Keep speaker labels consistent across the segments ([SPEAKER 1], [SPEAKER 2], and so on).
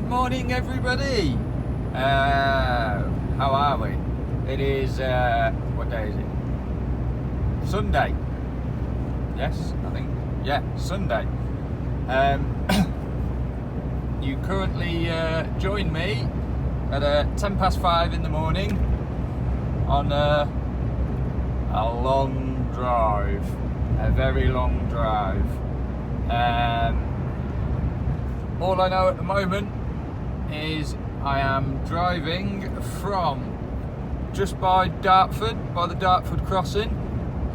[SPEAKER 1] Morning everybody, how are we? It is what day is it? Sunday. Yes, I think, yeah, Sunday. You currently join me at 5:10 in the morning on a long drive, a very long drive. All I know at the moment is I am driving from just by Dartford, by the Dartford crossing,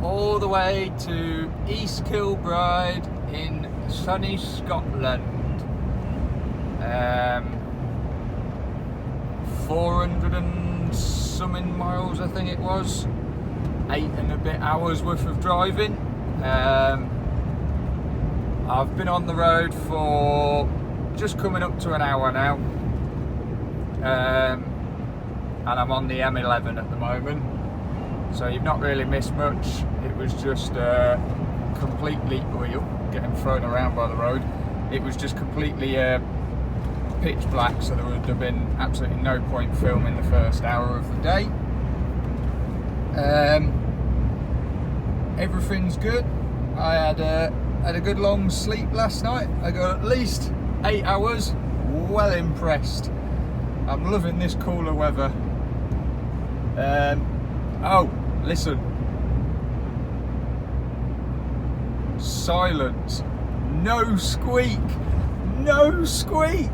[SPEAKER 1] all the way to East Kilbride in sunny Scotland. 400 and something miles, I think it was. 8 and a bit hours worth of driving. I've been on the road for just coming up to an hour now. And I'm on the M11 at the moment, so you've not really missed much. It was just completely getting thrown around by the road. It was just completely pitch black, so there would have been absolutely no point filming the first hour of the day. Everything's good. I had a good long sleep last night. I got at least 8 hours. Well impressed. I'm loving this cooler weather. Oh, listen. Silence. No squeak. No squeak.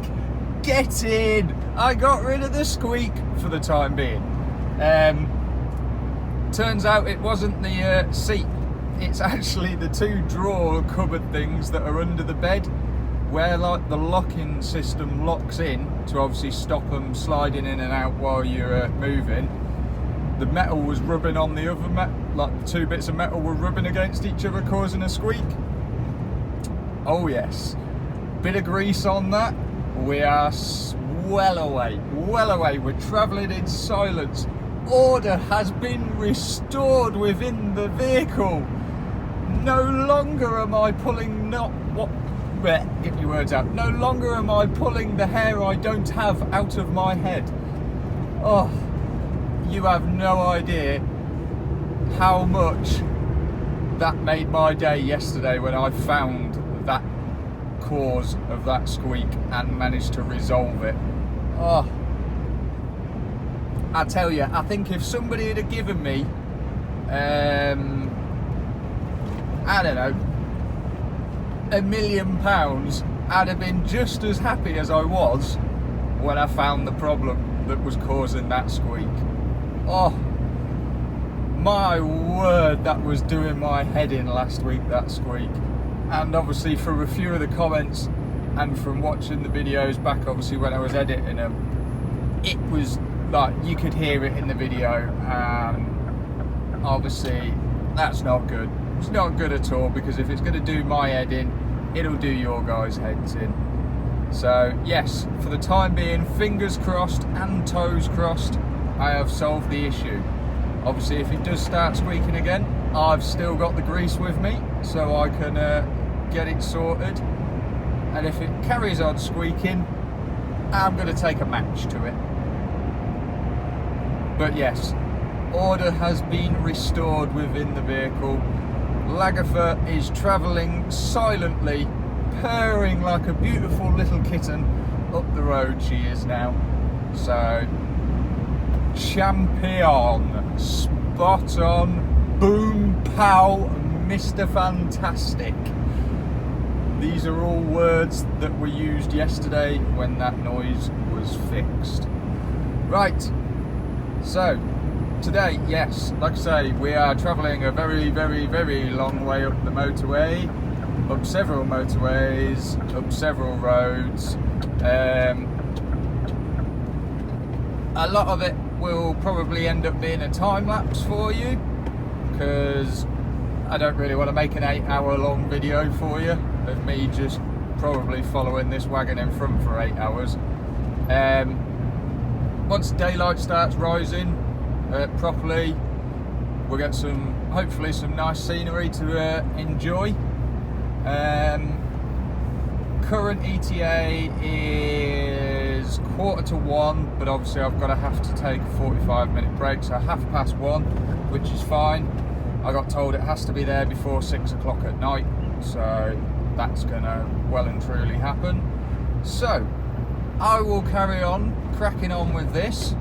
[SPEAKER 1] Get in. I got rid of the squeak for the time being. Turns out it wasn't the seat. It's actually the 2 drawer cupboard things that are under the bed, where like the locking system locks in to obviously stop them sliding in and out while you're moving. The metal was rubbing on the other metal, like the 2 bits of metal were rubbing against each other, causing a squeak. Oh yes, bit of grease on that. We are well away. We're travelling in silence. Order has been restored within the vehicle. No longer am I pulling get your words out. No longer am I pulling the hair I don't have out of my head. Oh, you have no idea how much that made my day yesterday when I found that cause of that squeak and managed to resolve it. Oh, I tell you, I think if somebody had given me, I don't know, £1 million, I'd have been just as happy as I was when I found the problem that was causing that squeak. Oh my word, that was doing my head in last week, that squeak. And obviously from a few of the comments and from watching the videos back, obviously when I was editing them, it was like you could hear it in the video, and obviously that's not good. It's not good at all, because if it's going to do my head in, it'll do your guys' heads in. So yes, for the time being, fingers crossed and toes crossed, I have solved the issue. Obviously if it does start squeaking again, I've still got the grease with me, so I can get it sorted. And if it carries on squeaking, I'm going to take a match to it. But yes, order has been restored within the vehicle. Lagertha is travelling silently, purring like a beautiful little kitten up the road she is now. So, champion, spot on, boom, pow, Mr. Fantastic. These are all words that were used yesterday when that noise was fixed. Right, so today, yes, like I say, we are travelling a very, very, very long way up the motorway, up several motorways, up several roads. A lot of it will probably end up being a time lapse for you, because I don't really want to make an 8-hour long video for you of me just probably following this wagon in front for 8 hours. Once daylight starts rising properly, we'll get hopefully some nice scenery to enjoy. Current ETA is 1:45, but obviously I've got to have to take a 45-minute break, so 1:30, which is fine. I got told it has to be there before 6 o'clock at night, so that's gonna well and truly happen. So I will carry on cracking on with this.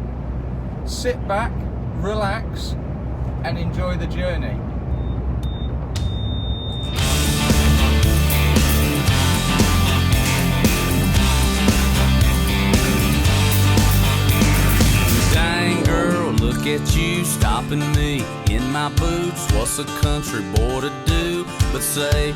[SPEAKER 1] Sit back, relax, and enjoy the journey.
[SPEAKER 2] Look at you stopping me in my boots. What's a country boy to do but say,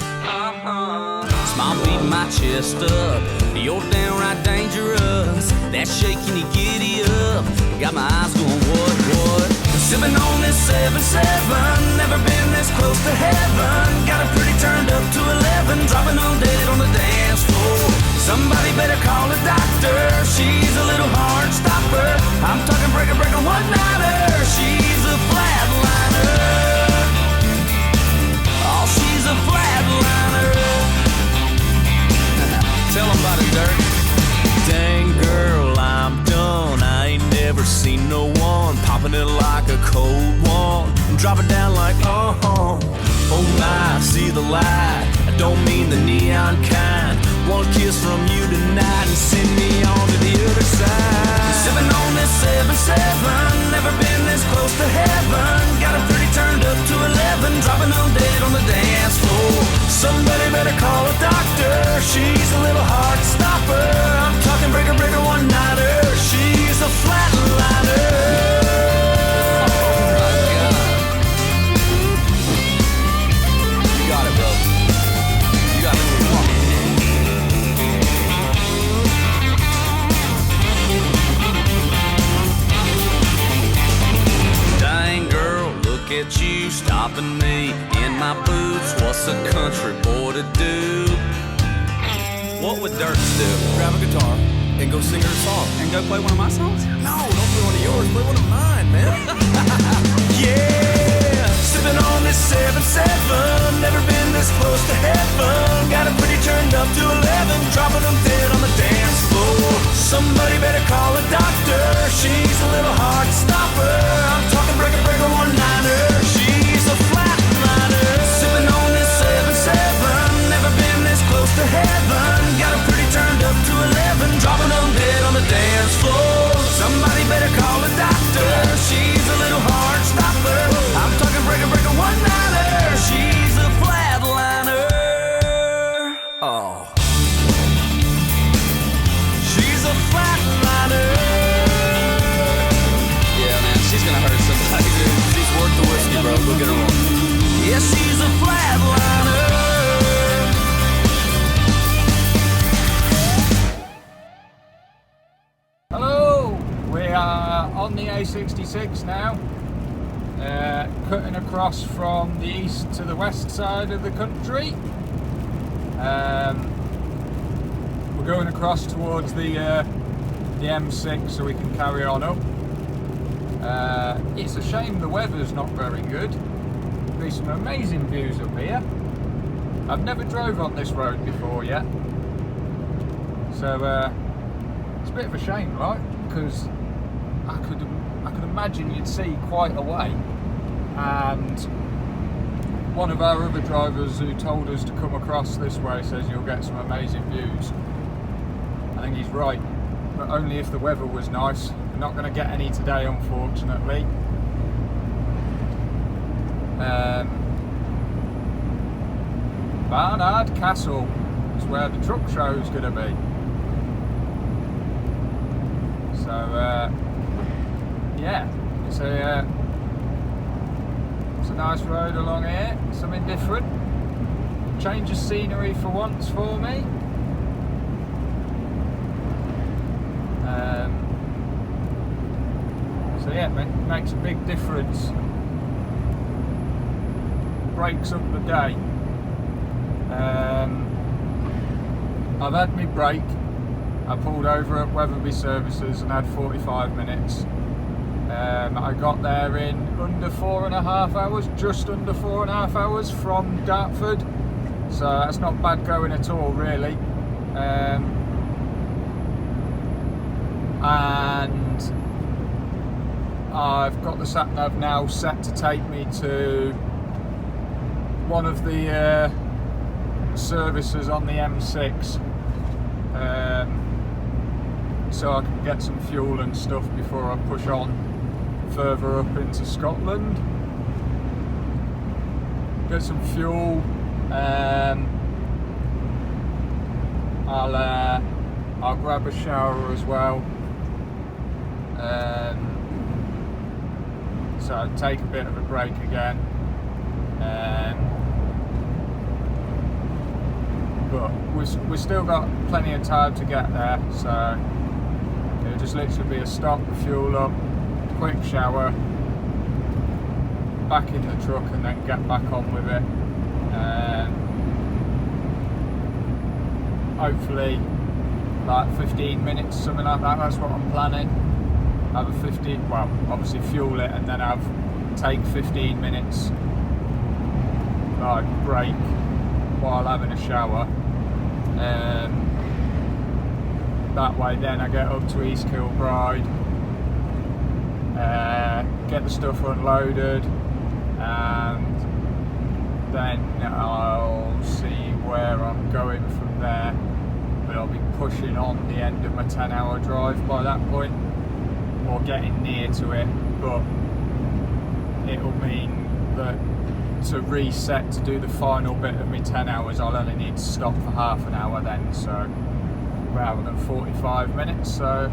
[SPEAKER 2] Smile beating my chest up. You're downright dangerous. That shaking you giddy up. Got my eyes going, what? Sipping on this 7-7. Never been this close to heaven. Got it pretty turned up to 11. Dropping on dead on the dance floor. Somebody better call a doctor. She's a little hard stopper. I'm talking breaker, one-nighter. She's a flatliner. Oh, she's a flatliner. Tell 'em about it, Dirk. Dang girl, I'm done. I ain't never seen no one popping it like a cold one. Drop it down like, oh my, see the light. I don't mean the neon kind. One kiss from you tonight and send me on to the other side. Sipping on this 7-7. Never been this close to heaven. Got it pretty turned up to 11. Dropping on dead on the dance floor. Somebody better call a doctor. She's a little hard stopper. I'm talking breaker, one-nighter. She's a flatliner. At you stopping me in my boots. What's a country boy to do? What would Dirks do?
[SPEAKER 3] Grab a guitar and go sing her a song.
[SPEAKER 2] And go play one of my songs?
[SPEAKER 3] No, don't play one of yours. Play one of mine, man.
[SPEAKER 2] Yeah! Sipping on this 7-7. Never been this close to heaven. Got it pretty turned up to 11. Dropping them dead on the dance floor. Somebody better call a doctor. She's a little hard stopper. I'm talking breaker, one-nighter. She's a flatliner. Sipping on this 7-7. Never been this close to heaven. Got it pretty turned up to 11. Dropping them dead on the dance floor. Somebody better call a doctor. She's a little hard stopper. I'm talking breaker, one-nighter. She's a flatliner. Oh. She's a flatliner. Yeah, man, she's gonna hurt somebody, dude. She's worth the whiskey, bro. Go get her one. Yeah, she's a flatliner.
[SPEAKER 1] Hello, we are on the A66 now, cutting across from the east to the west side of the country. We're going across towards the M6 so we can carry on up. It's a shame the weather's not very good. There's some amazing views up here. I've never drove on this road before yet, so it's a bit of a shame, right? Because I could imagine you'd see quite a way, and one of our other drivers who told us to come across this way says you'll get some amazing views. I think he's right, but only if the weather was nice. We're not going to get any today, unfortunately. Barnard Castle is where the truck show is going to be. So yeah, it's a nice road along here. Something different. Change of scenery for once for me. So yeah, it makes a big difference. Breaks up the day. I've had my break. I pulled over at Weatherby Services and had 45 minutes. I got there in under 4.5 hours, just under 4.5 hours from Dartford. So that's not bad going at all, really. And I've got the sat nav now set to take me to one of the services on the M6, so I can get some fuel and stuff before I push on further up into Scotland. Get some fuel. I'll grab a shower as well. So take a bit of a break again. But we've still got plenty of time to get there, so it'll just literally be a stop, fuel up, quick shower, back in the truck, and then get back on with it. Hopefully like 15 minutes, something like that. That's what I'm planning. Have a 15, well, obviously fuel it, and then take 15 minutes like break while having a shower. That way then I get up to East Kilbride, get the stuff unloaded, and then I'll see where I'm going from there. But I'll be pushing on the end of my 10-hour drive by that point, or getting near to it. But it'll mean that to reset to do the final bit of me 10 hours, I'll only need to stop for half an hour then, so rather than 45 minutes. So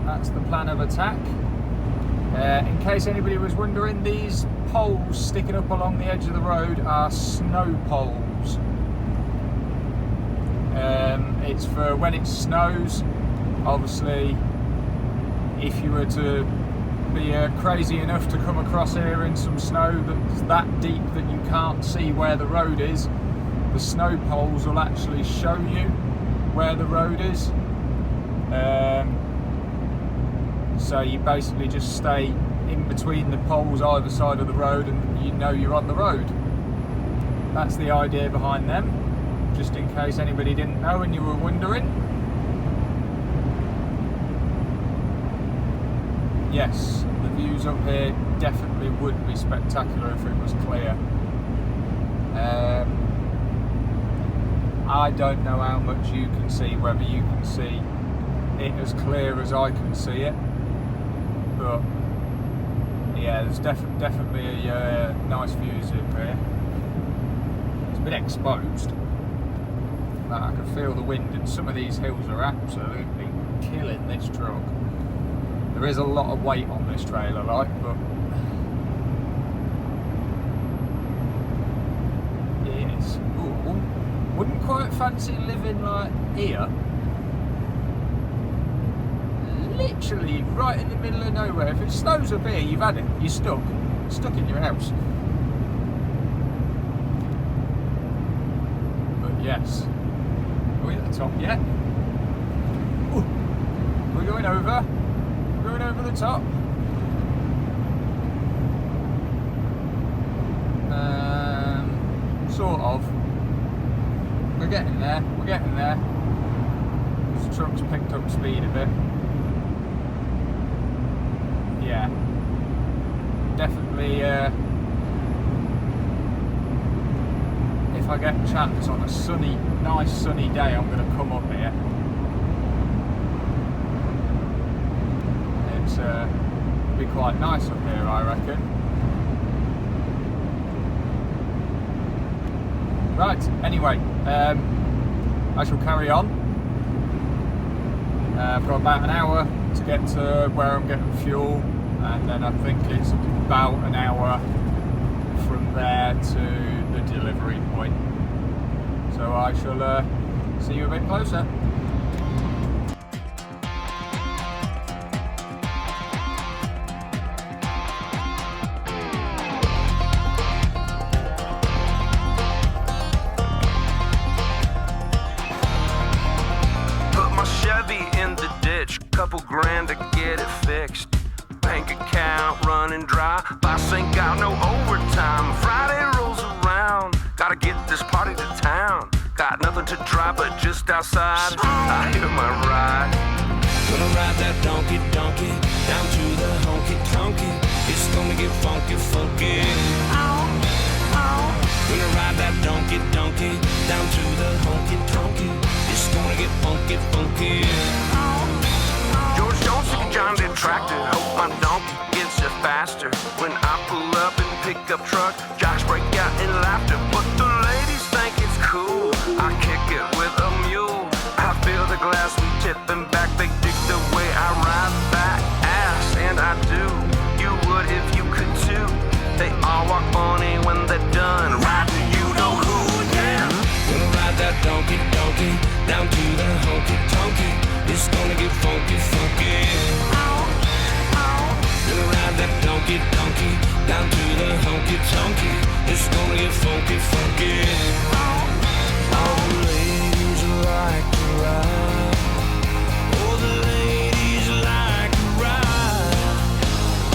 [SPEAKER 1] that's the plan of attack. In case anybody was wondering, these poles sticking up along the edge of the road are snow poles. It's for when it snows. Obviously, if you were to be crazy enough to come across here in some snow that's that deep that you can't see where the road is, the snow poles will actually show you where the road is. So you basically just stay in between the poles either side of the road, and you know you're on the road. That's the idea behind them, just in case anybody didn't know and you were wondering. Yes, the views up here definitely would be spectacular if it was clear. I don't know how much you can see, whether you can see it as clear as I can see it, but yeah, there's definitely a nice views up here. It's a bit exposed, but I can feel the wind, and some of these hills are absolutely killing this truck. There is a lot of weight on this trailer, like, but yes. Ooh, wouldn't quite fancy living like here. Literally right in the middle of nowhere. If it snows up here, you've had it. You're stuck in your house. But yes, are we at the top yet? Ooh, we're going over. Going over the top. Sort of. We're getting there. We're getting there. Because the truck's picked up speed a bit. Yeah. Definitely. If I get a chance on a nice sunny day, I'm going to come up here. It'll be quite nice up here, I reckon. Right, anyway, I shall carry on. I've got about an hour to get to where I'm getting fuel, and then I think it's about an hour from there to the delivery point. So I shall see you a bit closer.
[SPEAKER 4] couple grand to get it fixed. Bank account running dry, boss ain't got no overtime. Friday rolls around, gotta get this party to town. Got nothing to drive but just outside, I hear my ride.
[SPEAKER 2] Gonna ride that donkey down to the honky tonky. It's gonna get funky, funky. Gonna ride that donkey down to the honky tonky. It's gonna get funky, funky.
[SPEAKER 4] George Jones took a John Deere tractor. Hope my donkey gets it faster. When I pull up in pickup truck, jocks break out in laughter. But the ladies think it's cool. I kick it with a mule. I feel the glass we tipping back. They dig the way I ride that ass, and I do. You would if you could too. They all walk funny when they're done. Ride to you know who, yeah.
[SPEAKER 2] Gonna ride that donkey down to the honky tonky. It's gonna get funky, funky. Gonna ride that donkey down to the honky tonky. It's gonna get funky, funky. All the ladies like to ride. All the ladies like to ride.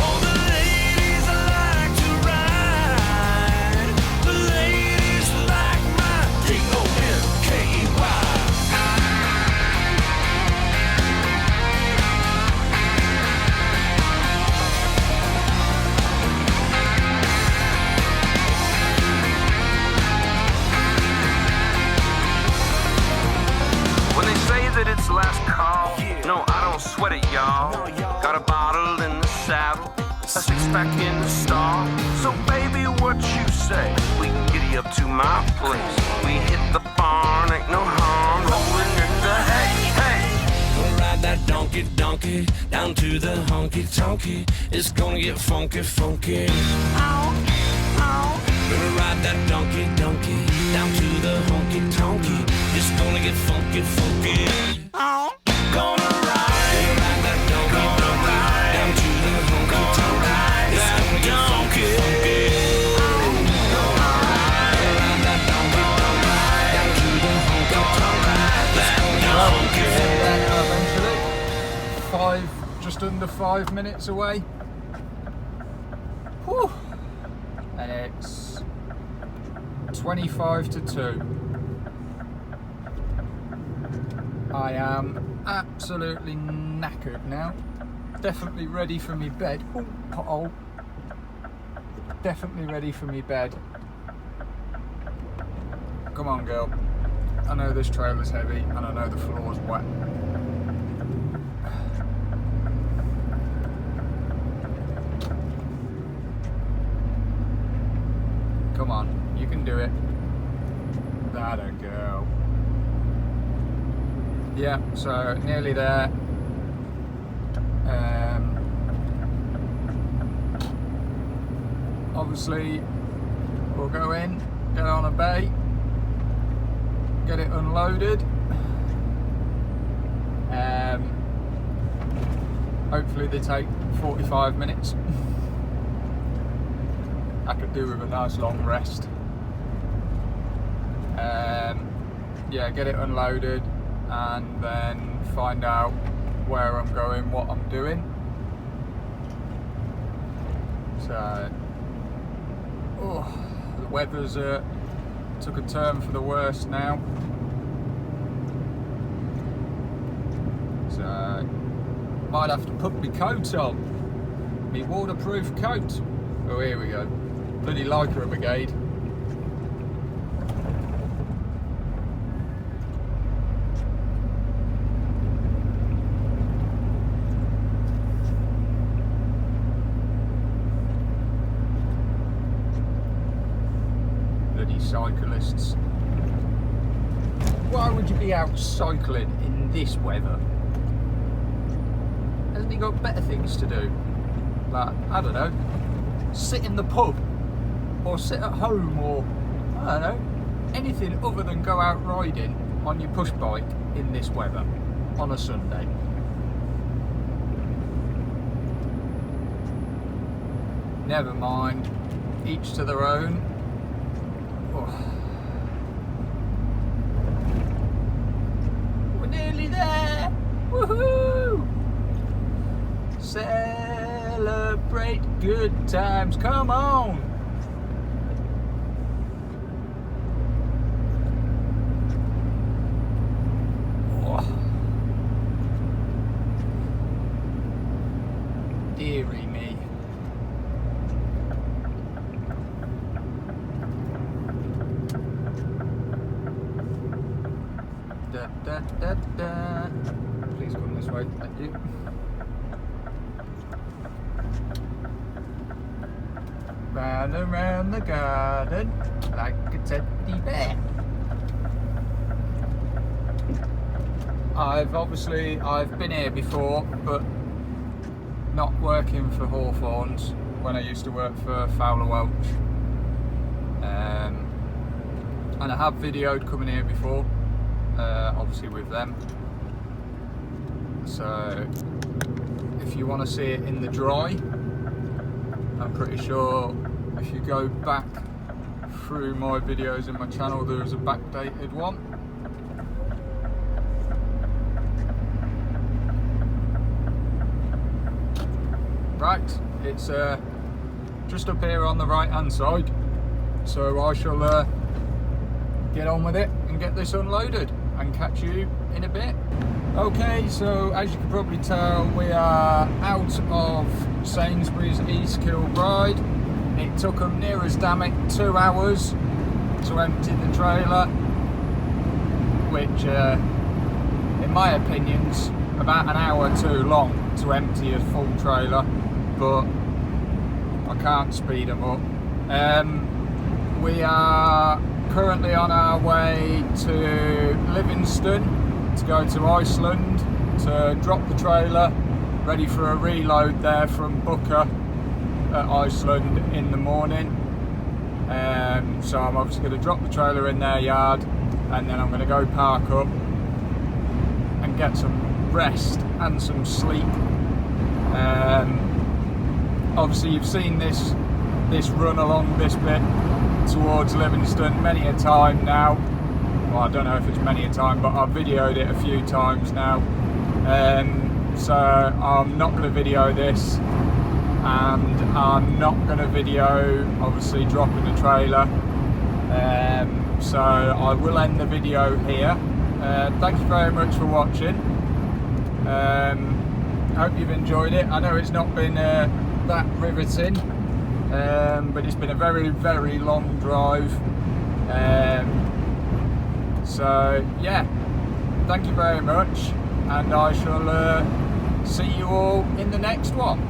[SPEAKER 2] All the ladies like to ride. The ladies like my D-O-N-K-E-Y.
[SPEAKER 4] When they say that it's last call, no, I don't sweat it, y'all. Got a bottle in the saddle, a six-pack in the stall. So baby, what you say? We can giddy up to my place. We hit the barn, ain't no harm, rolling in the hay, hey.
[SPEAKER 2] Gonna ride that donkey down to the honky tonky. It's gonna get funky, funky. Gonna ride that donkey down to the honky tonky. It's gonna get funky, funky. Gonna ride that donkey down to the honky tonky. It's gonna get funky, funky. Gonna ride that donkey down to the honky tonky. It's gonna get funky.
[SPEAKER 1] Eventually, just under 5 minutes away. Whew. And it's 25 to 2. I am absolutely knackered now. Definitely ready for me bed. Oh, pothole. Definitely ready for me bed. Come on, girl. I know this trailer's heavy and I know the floor's wet. Come on, you can do it. That a girl. Yeah, so nearly there. Obviously, we'll go in, get on a bay, get it unloaded. Hopefully they take 45 minutes. I could do with a nice long rest. Yeah, get it unloaded and then find out where I'm going, what I'm doing. So, the weather's took a turn for the worse now. So, might have to put my coat on, my waterproof coat. Oh, here we go. Bloody Lycra Brigade. Bloody cyclists. Why would you be out cycling in this weather? Hasn't he got better things to do? Like, I don't know, sit in the pub or sit at home, or I don't know, anything other than go out riding on your push bike in this weather on a Sunday. Never mind, each to their own. Oh. We're nearly there! Woohoo! celebrate good times. Come on. Deary me. Da, da, da, da. Please come this way, thank you. Round and round the garden like a teddy bear. I've been here before, but not working for Hawthorns when I used to work for Fowler Welch. And I have videoed coming here before, obviously with them. So if you want to see it in the dry, I'm pretty sure if you go back through my videos in my channel, there is a backdated one. Right, it's just up here on the right hand side, so I shall get on with it and get this unloaded and catch you in a bit. Okay, so as you can probably tell, we are out of Sainsbury's East Kilbride. It took them near as damn it 2 hours to empty the trailer, which in my opinion's about an hour too long to empty a full trailer, but I can't speed them up. We are currently on our way to Livingston to go to Iceland to drop the trailer, ready for a reload there from Booker at Iceland in the morning. So I'm obviously going to drop the trailer in their yard, and then I'm going to go park up and get some rest and some sleep. Obviously you've seen this run along this bit towards Livingston many a time now. Well, I don't know if it's many a time, but I've videoed it a few times now. So I'm not going to video this, and I'm not going to video obviously dropping the trailer. So I will end the video here. Thank you very much for watching. I hope you've enjoyed it. I know it's not been that riveting, but it's been a very, very long drive. So yeah, thank you very much, and I shall see you all in the next one.